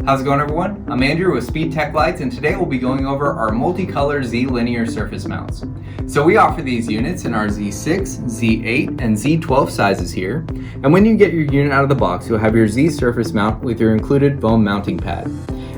How's it going, everyone? I'm Andrew with SpeedTech Lights, and today we'll be going over our MultiColor Z linear surface mounts. So we offer these units in our Z6, Z8, and Z12 sizes here. And when you get your unit out of the box, you'll have your Z surface mount with your included foam mounting pad.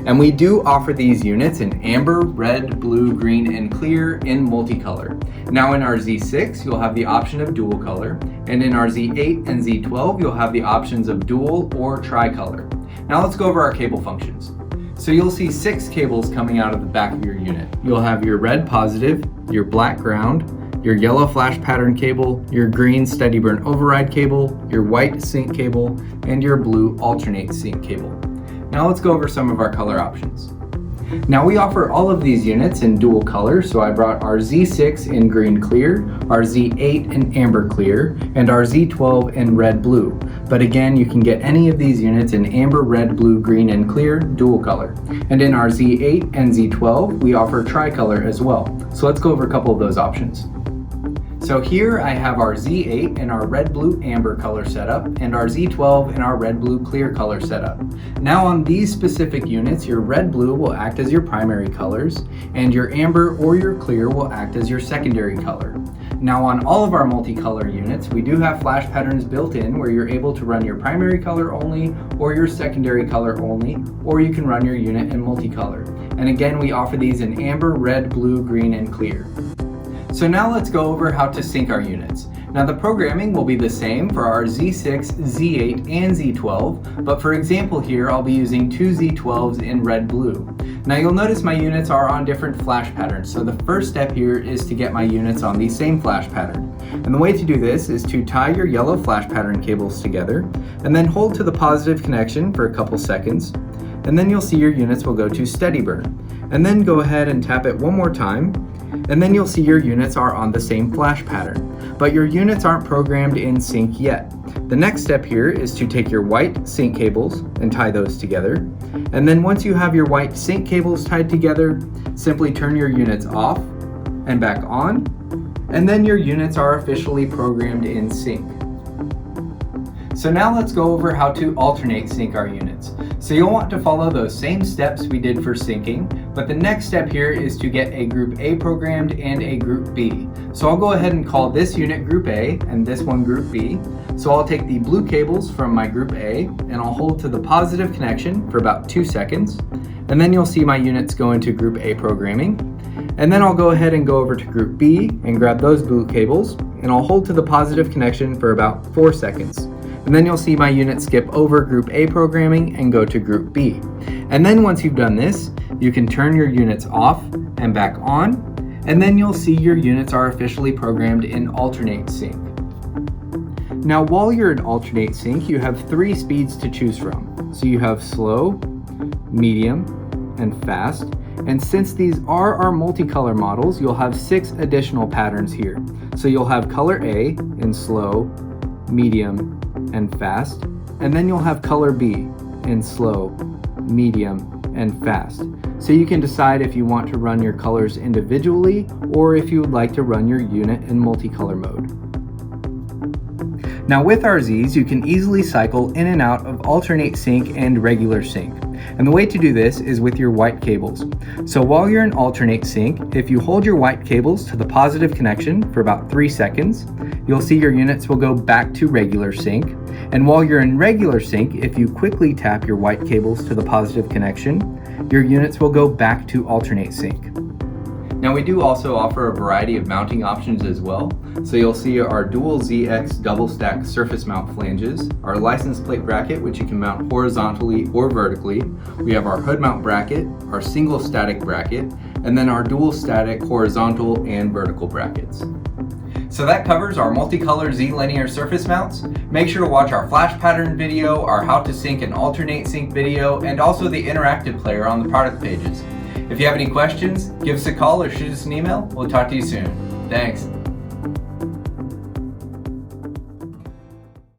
And we do offer these units in amber, red, blue, green, and clear in multicolor. Now in our Z6, you'll have the option of dual color, and in our Z8 and Z12, you'll have the options of dual or tricolor. Now let's go over our cable functions. So you'll see 6 cables coming out of the back of your unit. You'll have your red positive, your black ground, your yellow flash pattern cable, your green steady burn override cable, your white sync cable, and your blue alternate sync cable. Now let's go over some of our color options. Now we offer all of these units in dual color, so I brought our Z6 in green clear, our Z8 in amber clear, and our Z12 in red blue. But again, you can get any of these units in amber, red, blue, green, and clear dual color. And in our Z8 and Z12, we offer tricolor as well. So let's go over a couple of those options. So here I have our Z8 in our red, blue, amber color setup and our Z12 in our red, blue, clear color setup. Now on these specific units, your red, blue will act as your primary colors and your amber or your clear will act as your secondary color. Now on all of our multicolor units, we do have flash patterns built in where you're able to run your primary color only or your secondary color only, or you can run your unit in multicolor. And again, we offer these in amber, red, blue, green, and clear. So now let's go over how to sync our units. Now the programming will be the same for our Z6, Z8, and Z12, but for example here I'll be using 2 Z12s in red blue. Now you'll notice my units are on different flash patterns, so the first step here is to get my units on the same flash pattern. And the way to do this is to tie your yellow flash pattern cables together, and then hold to the positive connection for a couple seconds, and then you'll see your units will go to steady burn. And then go ahead and tap it one more time, and then you'll see your units are on the same flash pattern, but your units aren't programmed in sync yet. The next step here is to take your white sync cables and tie those together, and then once you have your white sync cables tied together, simply turn your units off and back on, and then your units are officially programmed in sync. So now let's go over how to alternate sync our units. So you'll want to follow those same steps we did for syncing, but the next step here is to get a group A programmed and a group B. So I'll go ahead and call this unit group A and this one group B. So I'll take the blue cables from my group A and I'll hold to the positive connection for about 2 seconds. And then you'll see my units go into group A programming. And then I'll go ahead and go over to group B and grab those blue cables and I'll hold to the positive connection for about 4 seconds. And then you'll see my unit skip over group A programming and go to group B. And then once you've done this, you can turn your units off and back on, and then you'll see your units are officially programmed in alternate sync. Now while you're in alternate sync, you have 3 speeds to choose from. So you have slow, medium, and fast. And since these are our multicolor models, you'll have 6 additional patterns here. So you'll have color A in slow, medium, and fast, and then you'll have color B in slow, medium, and fast. So you can decide if you want to run your colors individually or if you would like to run your unit in multicolor mode. Now with our Zs, you can easily cycle in and out of alternate sync and regular sync. And the way to do this is with your white cables. So while you're in alternate sync, if you hold your white cables to the positive connection for about 3 seconds, you'll see your units will go back to regular sync. And while you're in regular sync, if you quickly tap your white cables to the positive connection, your units will go back to alternate sync. Now we do also offer a variety of mounting options as well. So you'll see our dual ZX double stack surface mount flanges, our license plate bracket which you can mount horizontally or vertically. We have our hood mount bracket, our single static bracket, and then our dual static horizontal and vertical brackets. So that covers our multicolor Z linear surface mounts. Make sure to watch our flash pattern video, our how to sync and alternate sync video, and also the interactive player on the product pages. If you have any questions, give us a call or shoot us an email. We'll talk to you soon. Thanks.